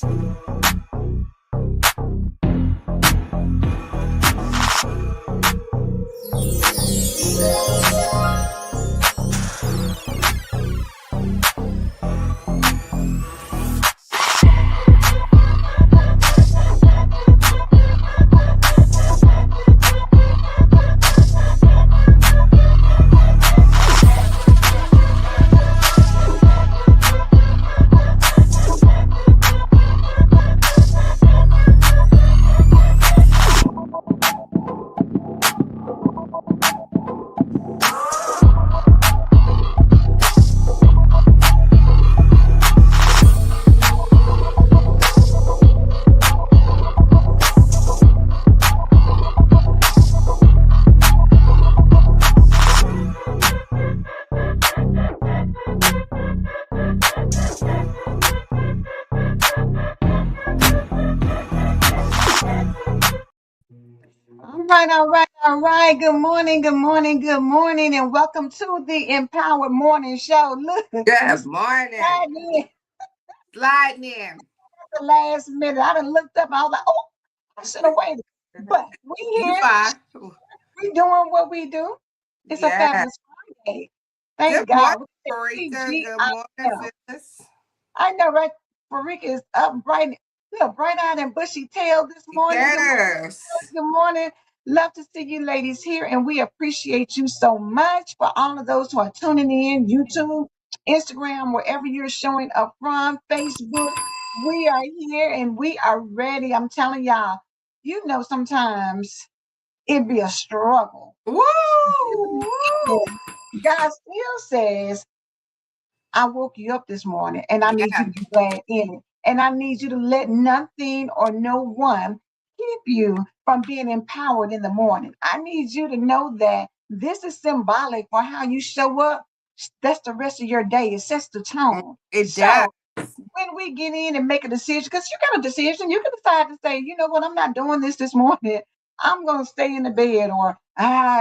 All right, all right, all right. Good morning, good morning, good morning, and welcome to the Empowered Morning Show. Look, you Good morning. slide in at Sliding in. the last minute. I done looked up. I was like, oh, I should have waited. But we You here. fine. We doing what we do. It's a Yeah. fabulous Friday. Thank Good morning, God. Marika. Good morning, TGIF. Phyllis. I know, right? Farika is up bright, look, bright-eyed and bushy-tailed this morning. Good morning. Yes. Good morning. Love to see you ladies here, and we appreciate you so much for all of those who are tuning in, YouTube, Instagram, wherever you're showing up from, Facebook. We are here and we are ready. I'm telling y'all, sometimes it'd be a struggle. Woo! God still says, I woke you up this morning and I need you Yeah. to be glad in it. And I need you to let nothing or no one keep you from being empowered in the morning. I need you to know that this is symbolic for how you show up. That's the rest of your day. It sets the tone. It does. So when we get in and make a decision, because you got a decision, you can decide to say, you know what, I'm not doing this morning. I'm going to stay in the bed, or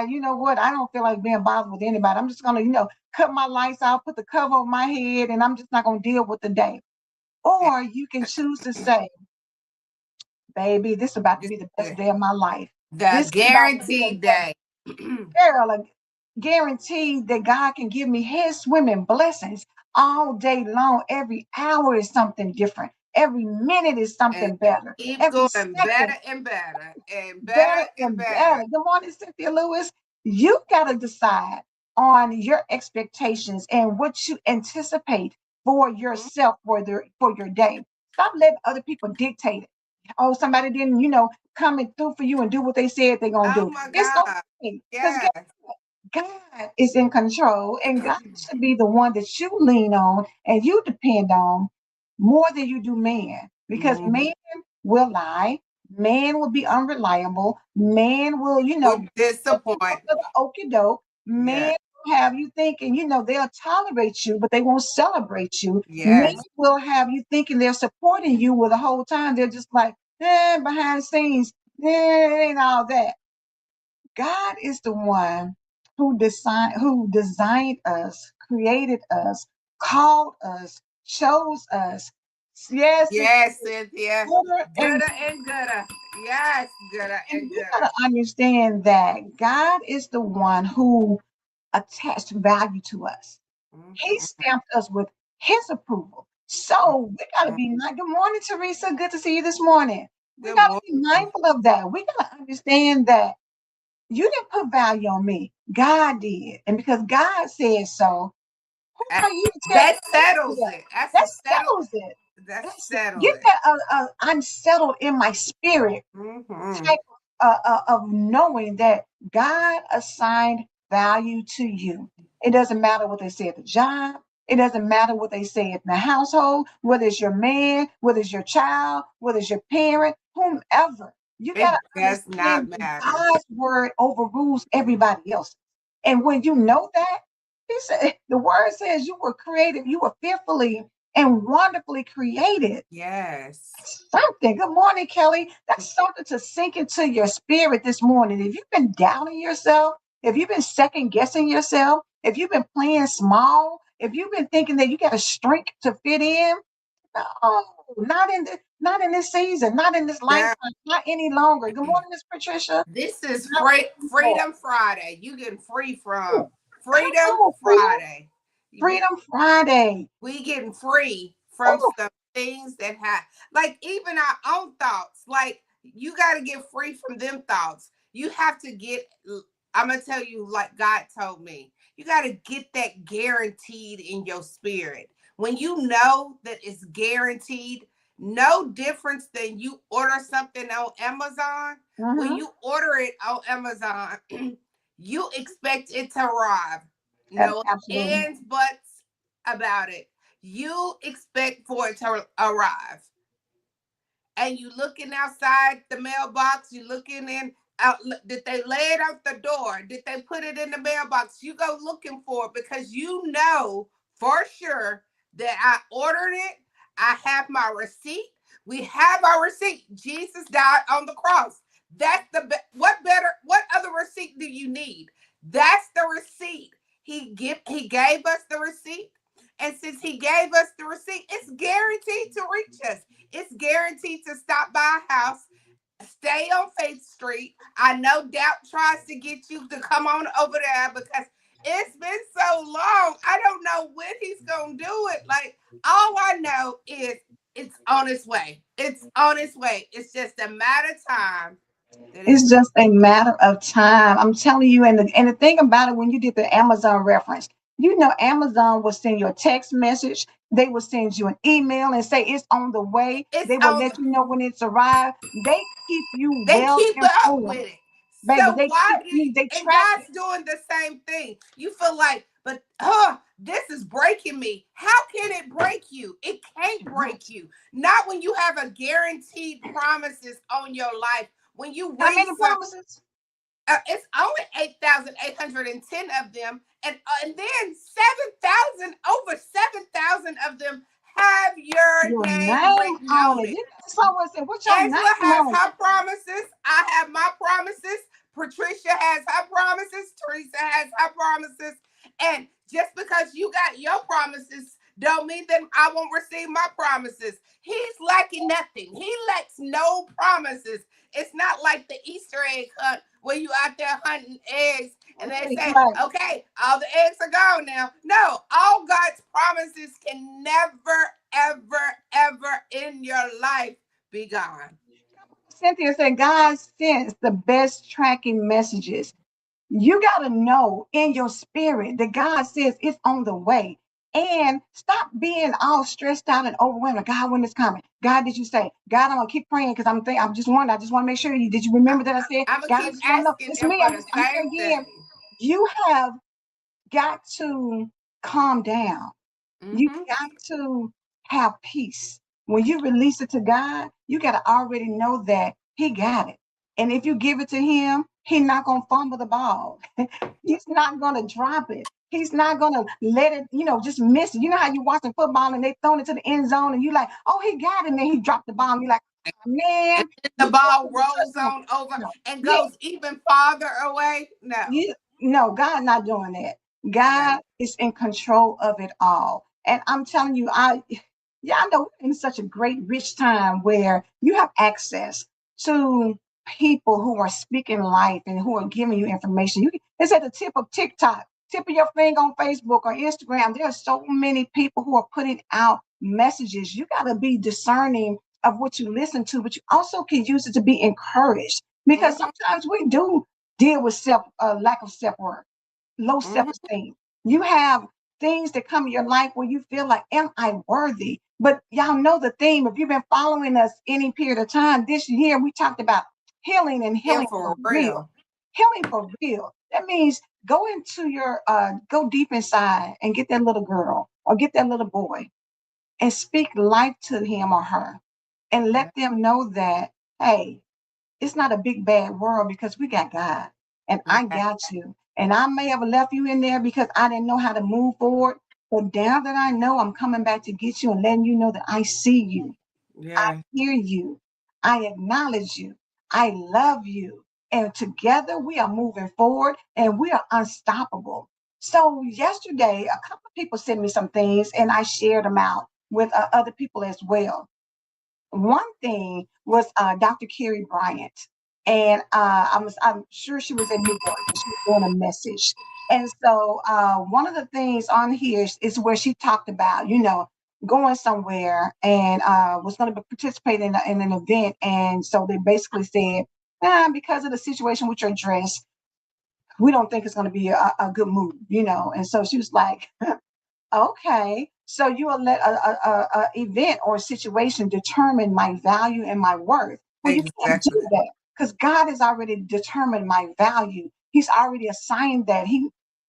you know what, I don't feel like being bothered with anybody. I'm just going to, cut my lights out, put the cover over my head, and I'm just not going to deal with the day. Or you can choose to say, baby, this is about to This be the best is day of my life. the This is about to be a guaranteed day, day. girl, like, guaranteed that God can give me his swimming blessings all day long. Every hour is something different. Every minute is And something better. keep Every going better second and better and better better and and better. better. Good morning, Cynthia Lewis. You got to decide on your expectations and what you anticipate for Mhm. yourself for your day. Stop letting other people dictate it. Oh, somebody didn't, coming through for you and do what they said they're gonna Oh do. my It's God. okay because Yes. God is in control, and God should be the one that you lean on and you depend on more than you do man. Because Mhm. man will lie, man will be unreliable, man will, Would put you disappoint. under the okie doke, Yeah. man will have you thinking, they'll tolerate you, but they won't celebrate you. Men Yes. will have you thinking they're supporting you, with the whole time they're just like, behind the scenes, it ain't all that. God is the one who designed us, created us, called us, chose us. Yes, it's Yes, Cynthia. gooder and Gooder and gooder. Yes, gooder and you gooder. gotta understand that God is the one who attached value to us. He Mhm. stamped us with his approval. So we gotta be nice. Good morning, Teresa. Good to see you this morning. We Good gotta be morning. mindful of that. We gotta understand that you didn't put value on me. God did. And because God said so, who Uh, are you to tell That anybody settles else? it. That's That a settle. settles it. That That's settle get it. that unsettled in my spirit Mm-hmm. type of knowing that God assigned value to you. It doesn't matter what they say at the job. It doesn't matter what they say in the household, whether it's your man, whether it's your child, whether it's your parent, whomever. You got It to does not understand that matter. God's word overrules everybody else. And when you know that, he said, the word says you were created, you were fearfully and wonderfully created. Yes. Something. Good morning, Kelly. That's something to sink into your spirit this morning. If you've been doubting yourself, if you've been second guessing yourself, if you've been playing small, if you've been thinking that you got to shrink to fit in, no, not in the. Not in this season, not in this Girl, lifetime, not any longer. Good morning, Miss Patricia. this is Not anymore. Freedom Friday. You getting free from Ooh, come Freedom on, freedom, Friday. freedom Friday. We getting free from Oh, some things that have, like, even our own thoughts. Like, you got to get free from them thoughts. You have to get, I'm gonna tell you, like God told me, you got to get that guaranteed in your spirit. When you know that it's guaranteed, no difference than you order something on Amazon. When mm-hmm. you order it on Amazon, you expect it to arrive. No Absolutely. ands, buts about it. You expect for it to arrive. And you looking outside the mailbox, you looking in out, did they lay it out the door? Did they put it in the mailbox? You go looking for it because you know for sure that I ordered it. I have my receipt. We have our receipt. Jesus died on the cross. That's what other receipt do you need? That's the receipt. He gave us the receipt. And since he gave us the receipt, it's guaranteed to reach us. It's guaranteed to stop by a house. Stay on Faith Street. I know doubt tries to get you to come on over there because it's been so long. I don't know when he's gonna do it. Like, all I know is it's on its way. It's on its way. It's just a matter of time that it's. It's just a matter of time. I'm telling you, and the thing about it, when you did the Amazon reference, you know, Amazon will send you a text message. They will send you an email and say it's on the way. It's They will on. let you know when it's arrived. They keep you They well keep up informed, with it. baby. So They why keep do you, you. They and track it. God's doing the same thing. You feel like, but this is breaking me. How can it break you? It can't break you. Not when you have a guaranteed promises on your life. When you How read many some, promises? it's only 8,810 of them, and then 7,000, over 7,000 of them have your Your name name written on on it. it. You know, someone said, "What's your name Angela has on her promises. I have my promises. Patricia has her promises. Teresa has her promises. And just because you got your promises don't mean that I won't receive my promises. He's lacking nothing. He lacks no promises. It's not like the Easter egg hunt where you out there hunting eggs and they it?" say, Right. okay, all the eggs are gone now. No, all God's promises can never, ever, ever in your life be gone. Cynthia said, God sends the best tracking messages. You got to know in your spirit that God says it's on the way. And stop being all stressed out and overwhelmed. God, when it's coming? God, did you say? God, I'm gonna keep praying because I'm just wondering. I just want to make sure you did. You remember that I said, I'm gonna God, I keep just want to know. asking It's him me. for I'm the just. I'm here same again. thing. You have got to calm down. You Mm-hmm. got to have peace. When you release it to God, you got to already know that He got it. And if you give it to Him, He's not going to fumble the ball. He's not going to drop it. He's not going to let it, just miss it. You know how you watching football and they thrown it to the end zone and you like, oh, he got it. And then he dropped the ball. And you're like, oh, man, And then the you thought ball it was a rolls touchdown. on over No. and Yeah, goes even farther away. No. no, God not doing that. No. God is in control of it all. And I'm telling you, I know we're in such a great, rich time where you have access to people who are speaking life and who are giving you information. It's at the tip of TikTok, tip of your finger on Facebook or Instagram. There are so many people who are putting out messages. You got to be discerning of what you listen to, but you also can use it to be encouraged because Mm-hmm. sometimes we do deal with lack of self worth, low self Mm-hmm. esteem. You have things that come in your life where you feel like, am I worthy? But y'all know the theme. If you've been following us any period of time, this year we talked about healing and Yeah, healing for for real. real. Healing for real. That means go into go deep inside and get that little girl or get that little boy and speak life to him or her and Yeah. let them know that, hey, it's not a big bad world because we got God and I Yeah. got you. And I may have left you in there because I didn't know how to move forward. But now that I know, I'm coming back to get you and letting you know that I see you. I Yeah. hear you. I acknowledge you. I love you. And together we are moving forward and we are unstoppable. So yesterday, a couple of people sent me some things and I shared them out with other people as well. One thing was Dr. Carrie Bryant, and I'm sure she was in New York and she was doing a message. And so one of the things on here is where she talked about, going somewhere and was going to participate in an event. And so they basically said, because of the situation with your dress, we don't think it's going to be a good move. And so she was like, okay, so you will let a event or a situation determine my value and my worth. Well, you can't do Exactly. that because God has already determined my value. He's already assigned that.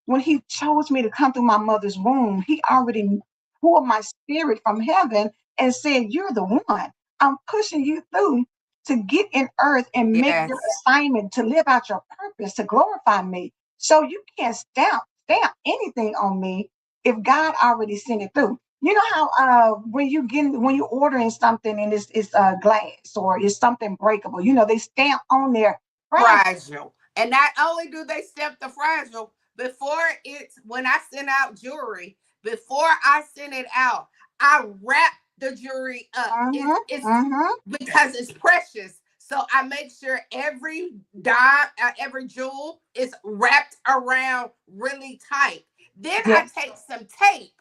When He chose me to come through my mother's womb, He already poured my spirit from heaven and said, "You're the one. I'm pushing you through to get in earth and make your Yes. assignment to live out your purpose to glorify me. So you can't stamp anything on me if God already sent it through." You know how when you ordering something and it's glass or it's something breakable, they stamp on there fragile. Fragile. And not only do they stamp the fragile, when I send out jewelry, before I send it out, I wrap the jewelry up. It's Mm-hmm. because it's precious. So I make sure every dime, every jewel is wrapped around really tight. Then I Yes. take some tape.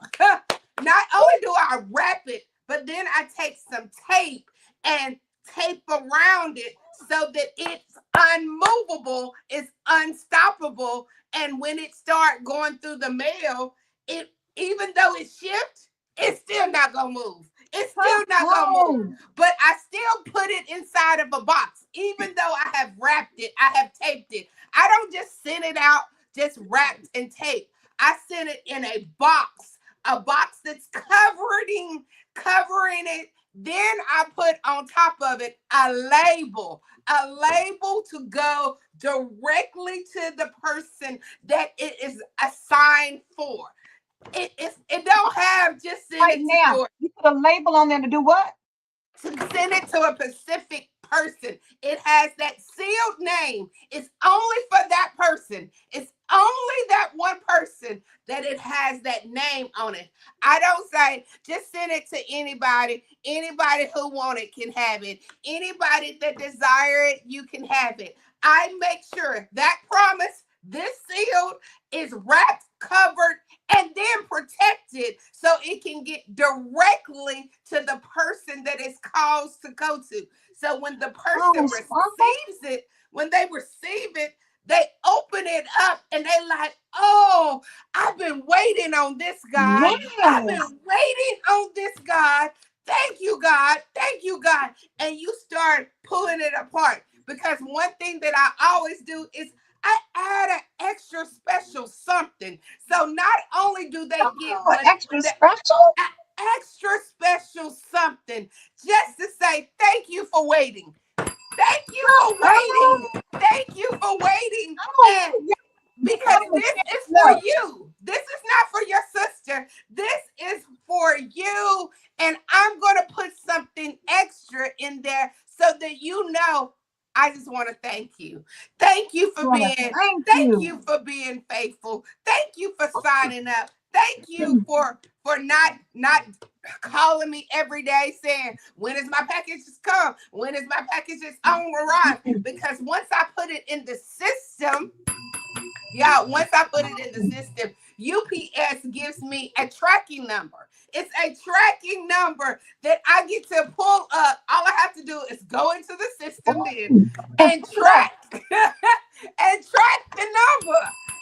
Not only do I wrap it, but then I take some tape and tape around it so that it's unmovable, it's unstoppable. And when it start going through the mail, it even though it's shipped, it's still not gonna move. It's Come still not gonna move. on. But I still put it inside of a box, even though I have wrapped it, I have taped it. I don't just send it out just wrapped and taped. I send it in a box that's covering it. Then I put on top of it a label to go directly to the person that it is assigned for. It don't have just send Right it to now, your you put a label on there to do what? to send it to a specific person. It has that sealed name. It's only for that person. It's only that one person that it has that name on it. I don't say just send it to anybody. Anybody who want it can have it. Anybody that desire it, you can have it. I make sure that promise, this sealed, is wrapped, covered, and then protected so it can get directly to the person that it's caused to go to. So when the Oh, person Sparkle. receives it, when they receive it, they open it up and they like, oh, I've been waiting on this, God. I've Yes. been waiting on this, God. Thank you, God. Thank you, God. And you start pulling it apart. Because one thing that I always do is I add an extra special something. So not only do they get Oh, what extra the special. extra special something just to say thank you for waiting. Thank you for Oh, waiting. Thank you for waiting. And oh, you because don't this understand is for enough. you. This is not for your sister. This is for you. And I'm going to put something extra in there so that you know I just want to thank you. Thank you for Want to thank thank you. you for being faithful. Thank you for signing up. Thank you for not calling me every day saying, when is my package come? When is my package on arrive? Because once I put it in the system, yeah, once I put it in the system, UPS gives me a tracking number. It's a tracking number that I get to pull up. All I have to do is go into the system then Oh, and and pull it up. track and track the number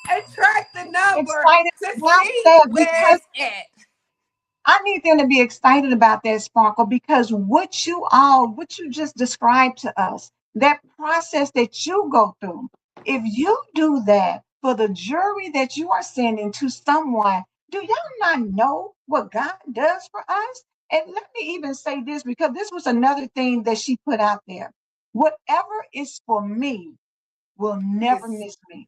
and track the number Excited to about see that where because it's at. I need them to be excited about that, Sparkle, because what you just described to us, that process that you go through, if you do that for the jury that you are sending to someone, do y'all not know what God does for us? And let me even say this because this was another thing that she put out there. Whatever is for me will never Yes. miss me.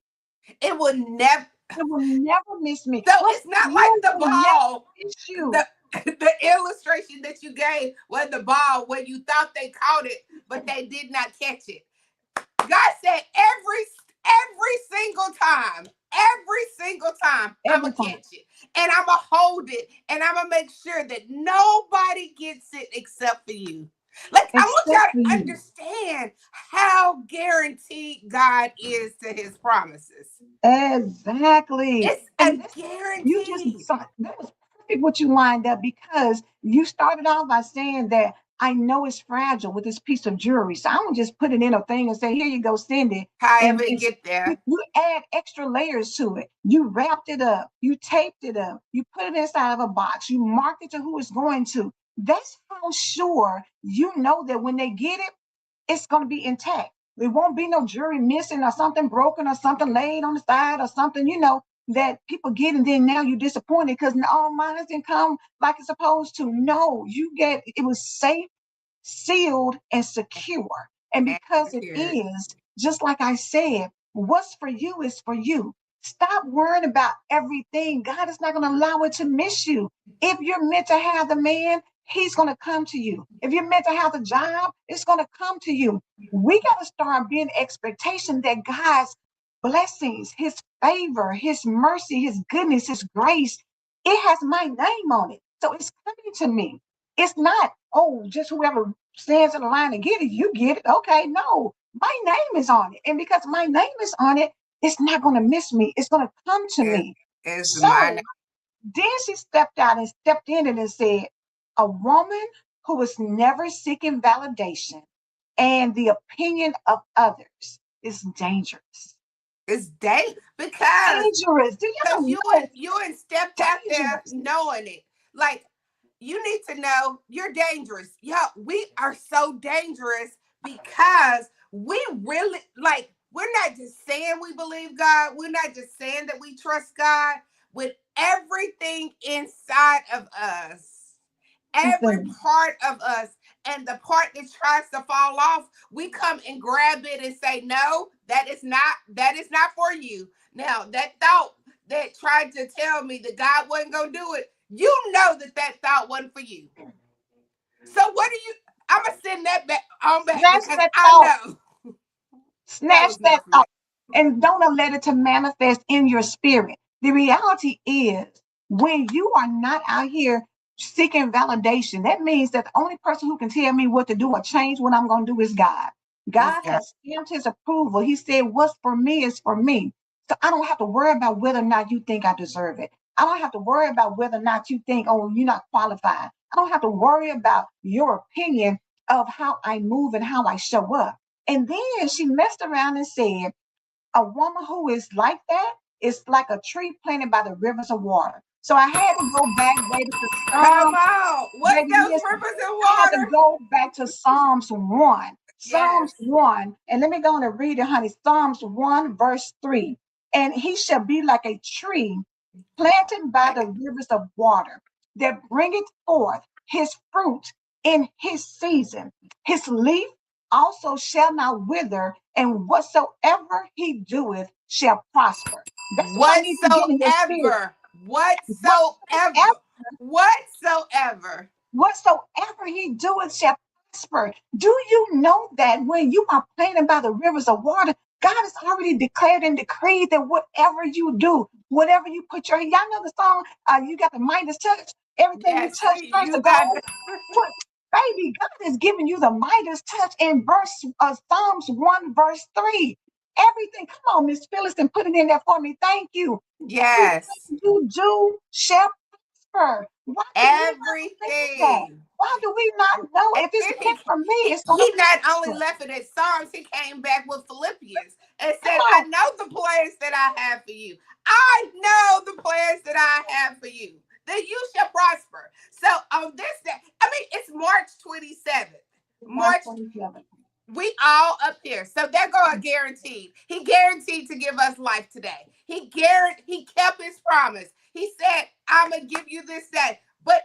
It will never. It will never miss me. So What's it's for not like you the will never ball, miss you. the the illustration that you gave where the ball where you thought they caught it, but they did not catch it. God said every single time, I'ma Every time. catch it and I'ma hold it and I'ma make sure that nobody gets it except for you. Like, I want except y'all for to you. understand how guaranteed God is to his promises. Exactly. It's a And this, you just guaranteed. that was perfect what you lined up because you started off by saying that I know it's fragile with this piece of jewelry. So I'm gonna just put it in a thing and say, here you go, send it. And However it get there. you add extra layers to it. You wrapped it up, you taped it up, you put it inside of a box, you marked it to who it's going to. That's how sure you know that when they get it, it's going to be intact. There won't be no jewelry missing or something broken or something laid on the side or something, that people get and then now you're disappointed because all mine didn't come like it's supposed to. No, you get it was safe, sealed, and secure. And And because it secured. is, just like I said, what's for you is for you. Stop worrying about everything. God is not going to allow it to miss you. If you're meant to have the man, he's going to come to you. If you're meant to have the job, it's going to come to you. We got to start being expectation that God's blessings, his favor, his mercy, his goodness, his grace, it has my name on it. So it's coming to me. It's not, oh, just whoever stands in the line and get it, you get it. Okay, no, my name is on it. And because my name is on it, it's not going to miss me. It's going to come to Is me. is mine. So then she stepped out and stepped in it and said, a woman who was never seeking validation and the opinion of others is dangerous. It's day because Dangerous. Do because y'all know it's you and stepped out there dangerous? knowing it. Like, you need to know you're dangerous. Yo, we are so dangerous because we really, like, we're not just saying we believe God. We're not just saying that we trust God with everything inside of us, every Listen, part of us. And the part that tries to fall off, we come and grab it and say, no, that is not for you. Now, that thought that tried to tell me that God wasn't going to do it, you know that thought wasn't for you. So what do you, I'm going to send that back on back snatch because that I thought. know that Snatch was that not for me. thought and don't let it to manifest in your spirit. The reality is when you are not out here seeking validation, that means that the only person who can tell me what to do or change what I'm going to do is God. It's God God. has stamped his approval. He said, what's for me is for me. So I don't have to worry about whether or not you think I deserve it. I don't have to worry about whether or not you think, oh, you're not qualified. I don't have to worry about your opinion of how I move and how I show up. And then she messed around and said, a woman who is like that is like a tree planted by the rivers of water. So I had to go back, baby, to Come Psalms. on. What's Baby, those listen, rivers of I had to water? go back to Psalms 1. Yes. Psalms 1. And let me go on and read it, honey. Psalms 1, verse 3. And he shall be like a tree planted by the rivers of water that bringeth forth his fruit in his season. His leaf also shall not wither, and whatsoever he doeth shall prosper. That's what I need to get in your spirit. Whatsoever. Whatsoever. Whatsoever Whatsoever. whatsoever he doeth shall prosper. Do you know that when you are planted by the rivers of water, God has already declared and decreed that whatever you do, whatever you put your, y'all know the song, you got the Midas touch, everything you Yes, touch turns to you got gold. What, baby, God has given you the Midas touch in verse Psalms 1, verse 3. Everything, come on, Miss Phyllis, and put it in there for me. Thank you. yes. Everything you do shall prosper. Why do we not believe that? Everything. Why do we not know And if it's then meant for me, it's going to he not only prosper? left it at Psalms, he came back with Philippians and Come said, I on. know the plans that I have for you. I know the plans that I have for you, that you shall prosper. So on this day, I mean, it's March 27th. It's March March, 27th. we all up here. So there go a guaranteed. He guaranteed to give us life today. He kept his promise. He said, I'm gonna give you this day. But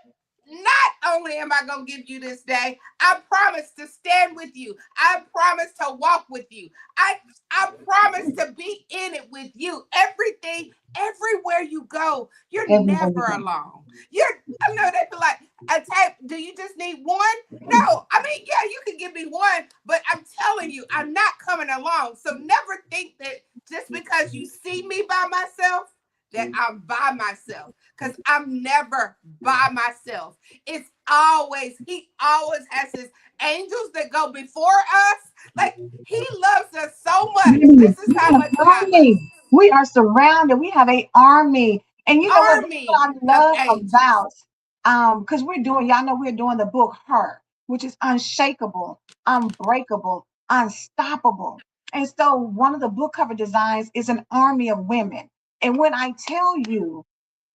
not only am I gonna give you this day, I promise to stand with you. I promise to walk with you. I promise to be in it with you. Everything, everywhere you go, you're Everywhere you never go. alone. You're I know they feel like a tape. Do you just need one? No, I mean, yeah, you can give me one, but I'm telling you, I'm not coming along. So never think that just because you see me by myself, that I'm by myself, because I'm never by myself. It's always, he always has his angels that go before us. Like, he loves us so much. This is We how have much an God loves army. We are surrounded. We have a army. And you know what? That's what army I of love angels. about because y'all know we're doing the book Her, which is unshakable, unbreakable, unstoppable. And so one of the book cover designs is an army of women. And when I tell you,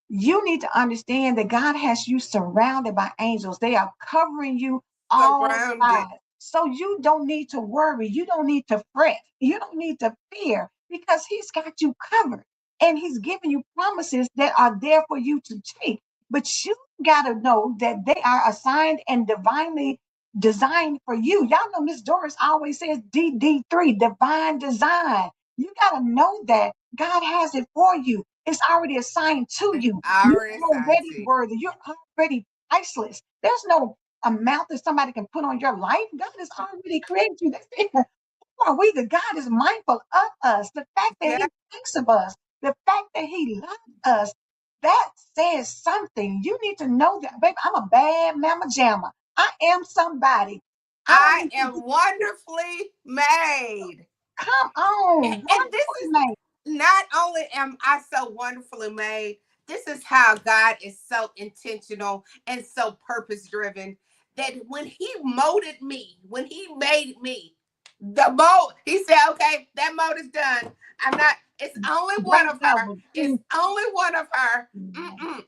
you need to understand that God has you surrounded by angels. They are covering you all Surrounded. sides. So you don't need to worry. You don't need to fret. You don't need to fear because He's got you covered. And He's giving you promises that are there for you to take. But you got to know that they are assigned and divinely designed for you. Y'all know Miss Doris always says DD3, divine design. You got to know that God has it for you. It's already assigned to It's you. You're already assigned already to you. worthy. You're already priceless. There's no amount that somebody can put on your life. God has already created you. That's it. Who are we that God is mindful of us? The fact that Yeah, He thinks of us, the fact that He loves us, that says something. You need to know that, baby. I'm a bad mama jamma. I am somebody. I don't I need to am wonderfully made. come on. And this Wonderful is, name. not only am I so wonderfully made, this is how God is so intentional and so purpose driven, that when He molded me, when He made me, the mold, He said, okay, that mold is done. I'm not, it's only one Great of her. double. It's only one of her.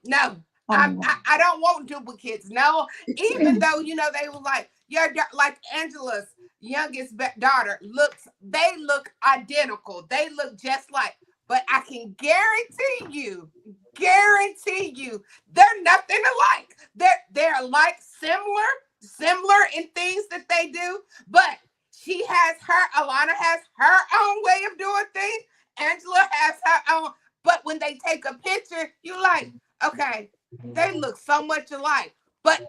No. I don't want duplicates. No, even though, they were like, like Angela's youngest daughter they look identical. They look just like, but I can guarantee you, they're nothing alike. They're like similar in things that they do, but Alana has her own way of doing things. Angela has her own. But when they take a picture, you like, okay, they look so much alike. But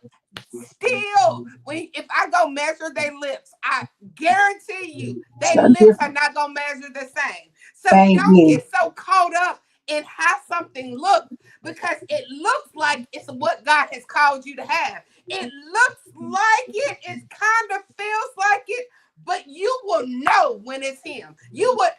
still, if I go measure their lips, I guarantee you their So lips are different, not gonna measure the same. So don't baby. get so caught up in how something looks, because it looks like it's what God has called you to have. It looks like it. It kind of feels like it. But you will know when it's him.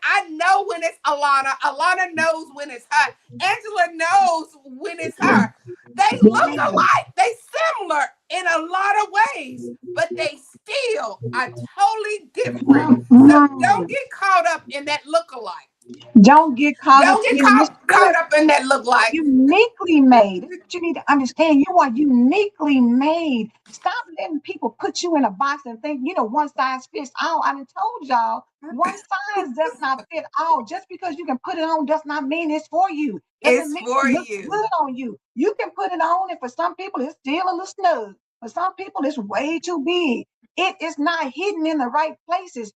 I know when it's Alana. Alana knows when it's her. Angela knows when it's her. They look Yeah. alike. They similar in a lot of ways, but they still are totally different. So don't Mm-mm. get caught up in that look alike. Don't get caught up Don't get in caught up in that look like. uniquely made. That's what you need to understand. You are uniquely made. Stop letting people put you in a box and think, one size fits all. I done told y'all, one size does not fit all. Just because you can put it on does not mean it's for you. Doesn't It's mean for it looks you. good on you. You can put it on, and for some people, it's still a little snug. For some people, it's way too big. It is not hidden in the right places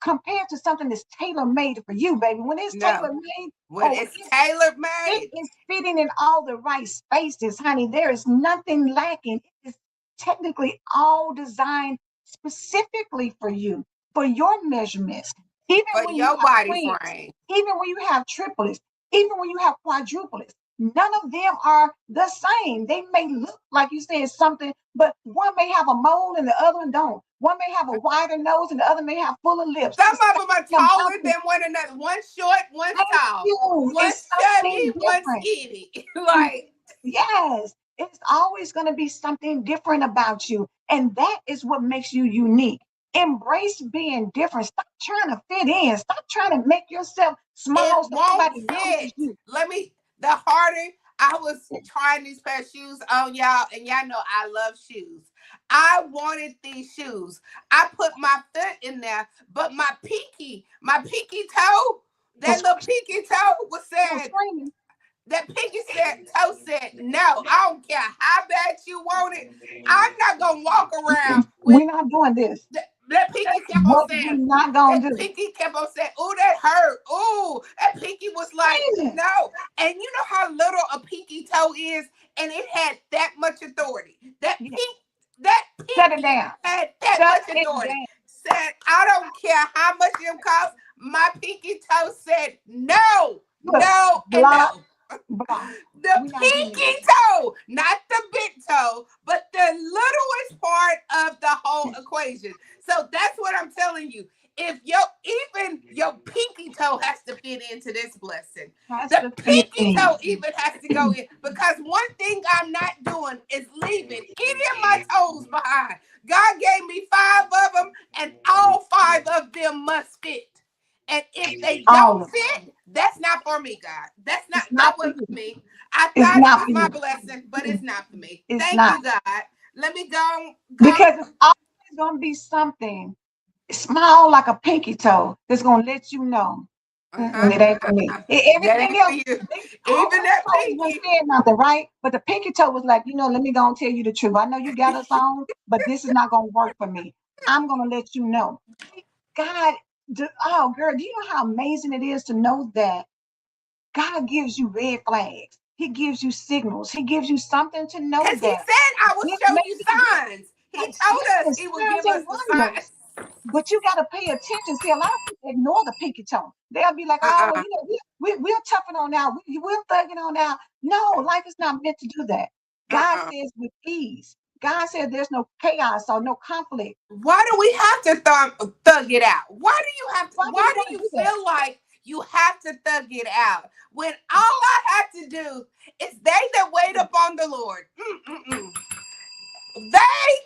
compared to something that's tailor made for you, baby. When it's tailor No. made, When oh, it's tailor it made, is fitting in all the right spaces, honey. There is nothing lacking. It is technically all designed specifically for you, for your measurements. Even for when you your have body twins, frame. even when you have triplets, even when you have quadruplets, none of them are the same. They may look like you said something, but one may have a mole and the other one don't. One may have a wider nose and the other may have fuller lips. Some It's of them are about taller than one another. One short, one's thank tall. you. One's It's chubby, something one's different. skinny. Like, Yes, it's always going to be something different about you. And that is what makes you unique. Embrace being different. Stop trying to fit in. Stop trying to make yourself it small so won't everybody fit. notices you. The harder I was trying these pair of shoes on, y'all, and y'all know I love shoes. I wanted these shoes. I put my foot in there, but my pinky toe, that Was little pinky toe was was saying, screaming. that pinky toe said, no, I don't care how bad you want it. I'm not gonna walk around with We're not doing this. that pinky kept on What we saying, not gonna that do. pinky kept on saying, "Oh, that hurt. Oh, that pinky was like, Screaming. no." And you know how little a pinky toe is, and it had that much authority. Yeah. That Shut it pinky down. had that Shut much it authority. down. Said, "I don't care how much them cost." My pinky toe said, "No, Look, no, and block, no." Block. The We're not doing pinky that. toe, not the big toe, but the littlest part of the whole equation. So that's what I'm telling you. If even your pinky toe has to fit into this blessing, Has the to fit pinky toe in. even has to go in, because one thing I'm not doing is leaving any of my toes behind. God gave me 5 of them, and all 5 of them must fit. And if they All don't of it. fit, that's not for me, God. That's not It's that not for wasn't you. for me. I It's thought it not was for my you. blessing, but it's not for me. It's Thank not. you, God. Let me go. Because it's always going to be something small like a pinky toe that's going to let you know. Uh-huh. It ain't for me. That Everything ain't for else, you. all Even the that other toes weren't pinky. saying nothing, right? But the pinky toe was like, let me go and tell you the truth. I know you got us on, but this is not going to work for me. I'm going to let you know. See, God, oh, girl, do you know how amazing it is to know that God gives you red flags? He gives you signals. He gives you something to know Because he that said I will this show may you be this. signs. He told us Yes, he would signs give us and the signs. wonders. But you got to pay attention. See, a lot of people ignore the pinky toe. They'll be like, oh, well, Uh-uh. we're toughing on out. We're thugging on out. No, life is not meant to do that. God Uh-uh. says with ease. God said there's no chaos or no conflict. Why do we have to thug it out? Why do you have to? Why do Why you do want to you do that? feel like you have to thug it out when all I have to do is they that wait upon the Lord? They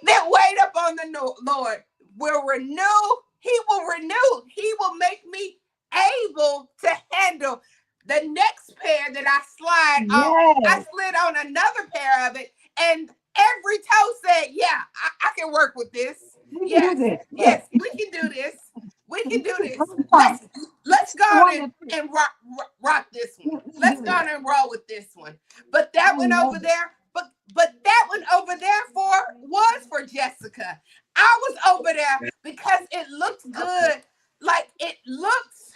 that wait upon the Lord will renew. He will renew. He will make me able to handle the next pair that I slide on. I Yes, slid on another pair of it, and every toe said, "Yeah, I can work with this. we can do Yes, this. yes, we can do this. We can do This is this. really fun. Let's This is go the on one that and rock this one. let's Let's do go on this. and roll with this one." But that I one love over it. there, but that one over there was for Jessica. I was over there because it looked good. Like it looks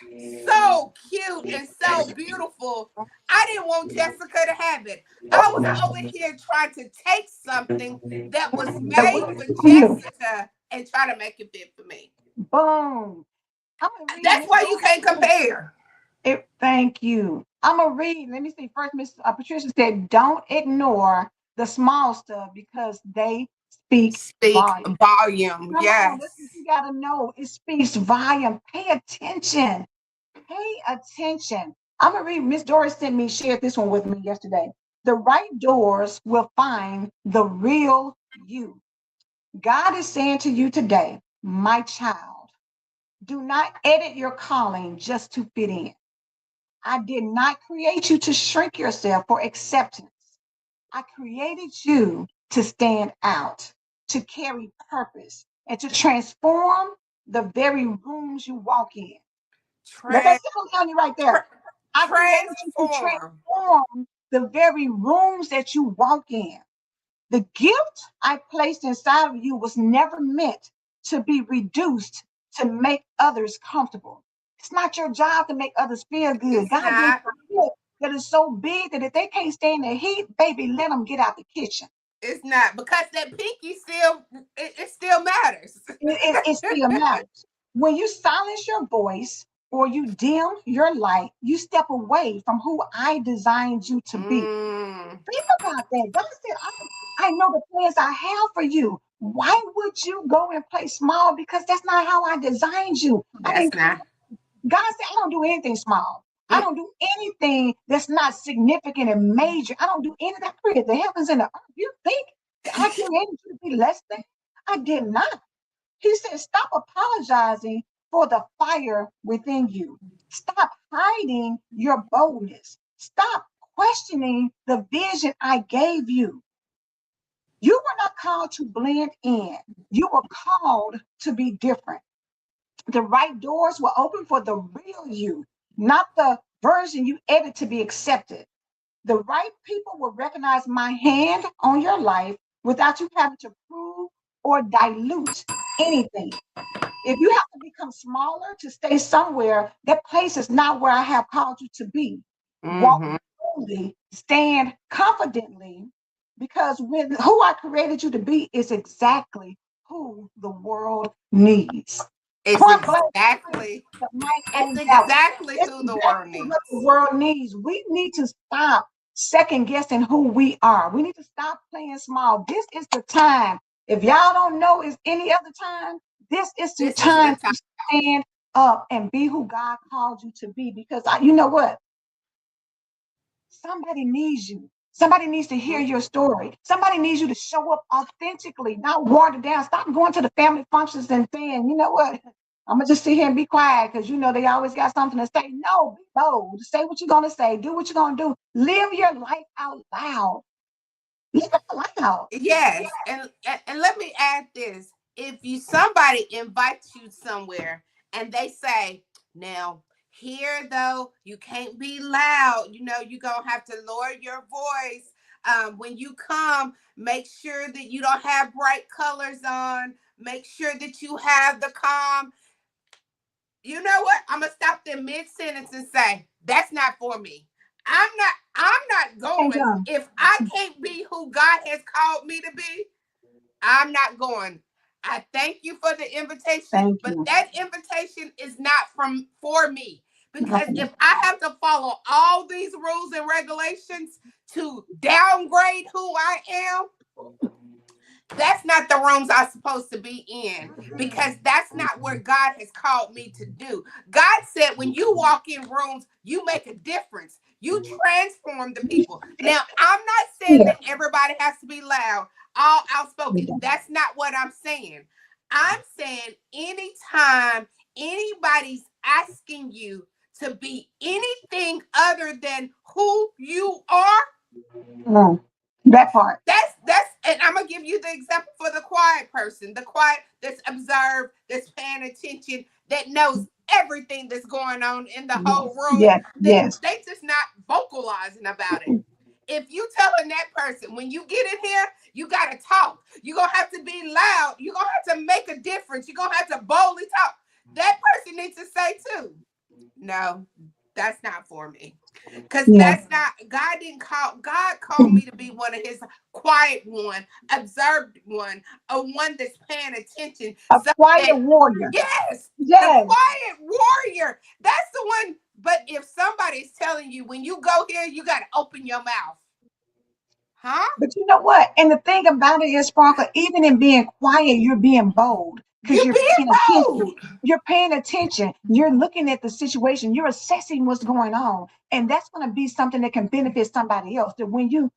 so cute and so beautiful. I didn't want Jessica to have it. I was over here trying to take something that was That made works for for you. Jessica and try to make it fit for me. Boom. I'm gonna read That's Miss why you can't Doris. compare. Thank you. I'm gonna read. Let me see. First, Miss Patricia said, "Don't ignore the small stuff because they speak Speak volume." volume. Come on, Yes. that's what you gotta know. It speaks volume. Pay attention. Pay attention. I'm gonna read. Miss Doris sent me, shared this one with me yesterday. The right doors will find the real you. God is saying to you today, my child, do not edit your calling just to fit in. I did not create you to shrink yourself for acceptance. I created you to stand out, to carry purpose, and to transform the very rooms you walk in. Let that Trans- sit on you right there. I created you to transform. transform the very rooms that you walk in. The gift I placed inside of you was never meant to be reduced to make others comfortable. It's not your job to make others feel good. It's God gave not. you a gift that is so big that if they can't stand the heat, baby, let them get out the kitchen. It's not because that pinky still it still matters. It still matters. When you silence your voice or you dim your light, you step away from who I designed you to be. Mm, Think about that. God said, I know the plans I have for you. Why would you go and play small? Because that's not how I designed you. I that's didn't. not. God said, I don't do anything small. I Mm, don't do anything that's not significant and major. I don't do any of that. I created the heavens and the earth. You think that I created you to be less than? I did not. He said, stop apologizing for the fire within you. Stop hiding your boldness. Stop questioning the vision I gave you. You were not called to blend in. You were called to be different. The right doors were open for the real you, not the version you edit to be accepted. The right people will recognize my hand on your life without you having to prove or dilute anything. If you have to become smaller to stay somewhere, that place is not where I have called you to be. Walk mm-hmm. boldly, stand confidently, because when who I created you to be is exactly who the world needs. It's Point blank, exactly, the mic it's on that one. exactly It's who the world exactly what the needs. world needs. We need to stop second guessing who we are. We need to stop playing small. This is the time. If y'all don't know it's any other time, this is the This is the time time. to stand up and be who God called you to be. Because you know what? Somebody needs you. Somebody needs to hear Mhm. your story. Somebody needs you to show up authentically, not watered down. Stop going to the family functions and saying, you know what? I'm gonna just sit here and be quiet because you know they always got something to say. No, be bold. Say what you're gonna say. Do what you're gonna do. Live your life out loud. Live it out loud. Yes, and let me add this: if you somebody invites you somewhere and they say, "Now here though, you can't be loud. You know, you're gonna have to lower your voice. When you come, make sure that you don't have bright colors on. Make sure that you have the calm." You know what? I'm gonna stop them mid sentence and say, "That's not for me. I'm not Thank going. you. If I can't be who God has called me to be, I'm not going." I thank you for the invitation, Thank but you. that invitation is not from for me. Because Okay. if I have to follow all these rules and regulations to downgrade who I am, that's not the rooms I'm supposed to be in, because that's not what God has called me to do. God said when you walk in rooms, you make a difference. You transform the people. Now, I'm not saying Yeah. that everybody has to be loud, all We outspoken. do. That's not what I'm saying. I'm saying anytime anybody's asking you to be anything other than who you are, Mm. That part. that's and I'm gonna give you the example for the quiet person, the quiet that's observed, that's paying attention, that knows everything that's going on in the whole Yes. room. Yes. That Yes. they just not vocalizing about it. If you telling that person when you get in here, you gotta talk. You're gonna have to be loud. You're gonna have to make a difference. You're gonna have to boldly talk. That person needs to say too, "No, that's not for me." Because Yeah. that's not, God didn't call, God called me to be one of his quiet one, observed one, a one that's paying attention. A So quiet that, warrior. yes, the Yes. quiet warrior. That's the one. But if somebody's telling you when you go here, you got to open your mouth. Huh? But you know what? And the thing about it is, Sparkle, even in being quiet, you're being bold because You you're being paying attention. bold. You're paying attention. You're looking at the situation. You're assessing what's going on. And that's going to be something that can benefit somebody else. That when you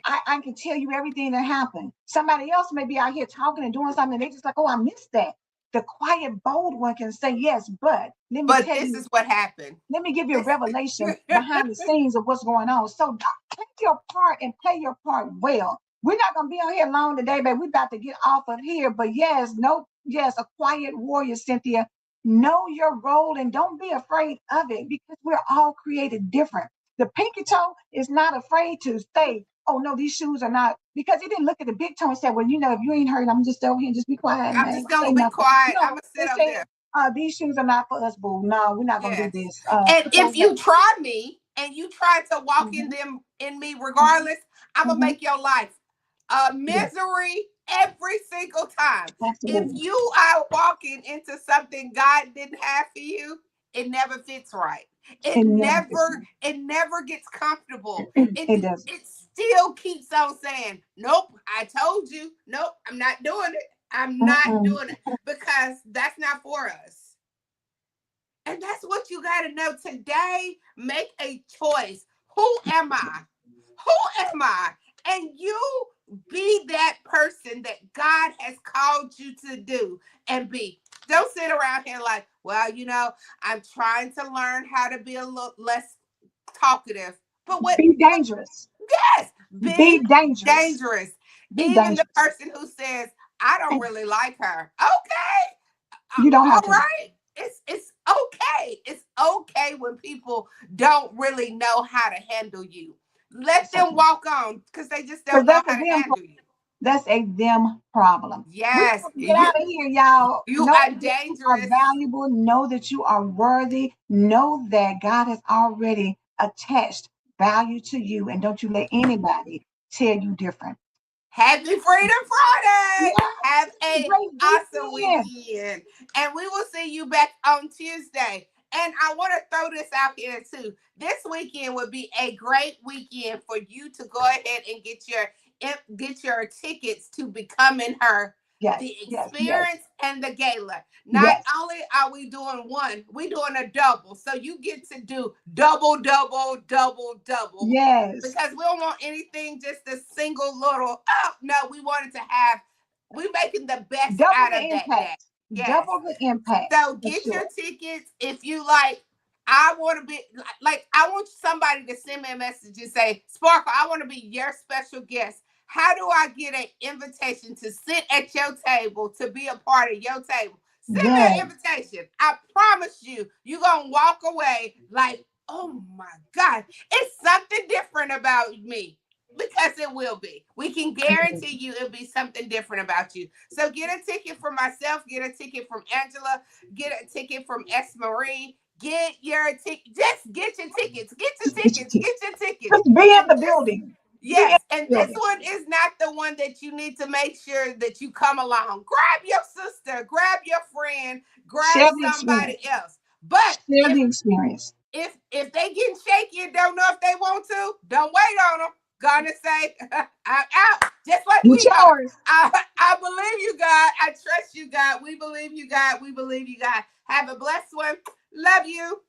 I can tell you everything that happened. Somebody else may be out here talking and doing something, and they just like, oh, I missed that. The quiet, bold one can say, yes, but let me But tell this you, is what happened. let me give you a This revelation behind the scenes of what's going on. So play your part and play your part well. We're not gonna be on here long today, but we're about to get off of here. But yes, no, yes, a quiet warrior, Cynthia. Know your role and don't be afraid of it because we're all created different. The pinky toe is not afraid to say, oh no, these shoes are not, because he didn't look at the big toe and say, well, you know, if you ain't heard, I'm just over here and just be quiet and I I'm ain't just gonna gonna say be nothing. quiet. I'm No, gonna they sit over said there. these shoes are not for us, boo. No, we're not gonna do Yes. this. And So if yeah. you try me and you try to walk in Mhm, them in me mhm, regardless, I'm gonna mhm. make your life a Yes, misery every single time. If absolutely. you are walking into something God didn't have for you, it never fits right. It never fits It never gets comfortable. right. It It doesn't. it still keeps on saying, "Nope, I told you. Nope, I'm not doing it. I'm not Mm-mm. doing it," because that's not for us. And that's what you got to know today. Make a choice. Who am I? Who am I? And you be that person that God has called you to do and be. Don't sit around here like, well, I'm trying to learn how to be a little less talkative. But what? Be But dangerous. yes, be Be dangerous. dangerous. Be Even the dangerous. person who says, I don't really like her. Okay, You don't have all to. right. It's okay. It's okay when people don't really know how to handle you. Let It's them okay. walk on because they just Because don't know that's a how to them. handle you. That's a them problem. We're Yes, going to get out of here, y'all. you Know are that you are dangerous. valuable. Know that you are worthy. Know that God has already attached value to you. And don't you let anybody tell you different. Happy Freedom Friday. Yeah, Have a great awesome weekend. weekend. And we will see you back on Tuesday. And I want to throw this out here too. This weekend would be a great weekend for you to go ahead and get your tickets to Becoming Her, Yes, the yes, yes, experience and the gala. Not yes, only are we doing one, we doing a double. So you get to do double, double, double, double, yes. because we don't want anything just a single little. Oh no, we wanted to have. We making the best Double out the of that day. impact. Yes. Double the impact So for get your sure. tickets if you like. I want to be like I want somebody to send me a message and say, Sparkle, I want to be your special guest. How do I get an invitation to sit at your table to be a part of your table? Send me Yes, an invitation. I promise you, you're gonna walk away like, oh my God, it's something different about me. Because it will be. We can yes. guarantee you it'll be something different about you. So get a ticket for myself, get a ticket from Angela, get a ticket from S. Marie. Get your ticket. Just get your tickets. Get your Just get your tickets. ticket. Get your tickets. Just be in And the this, building. Be in yes, the and this building. one is not the one that you need to make sure that you come along. Grab your sister, grab your friend, grab Share the somebody experience. else. But Share the experience. if they getting shaky and don't know if they want to, don't wait on them. Gonna say, I'm out, just like Get we are. yours. I believe you, God. I trust you, God. We believe you, God. We believe you, God. Have a blessed one. Love you.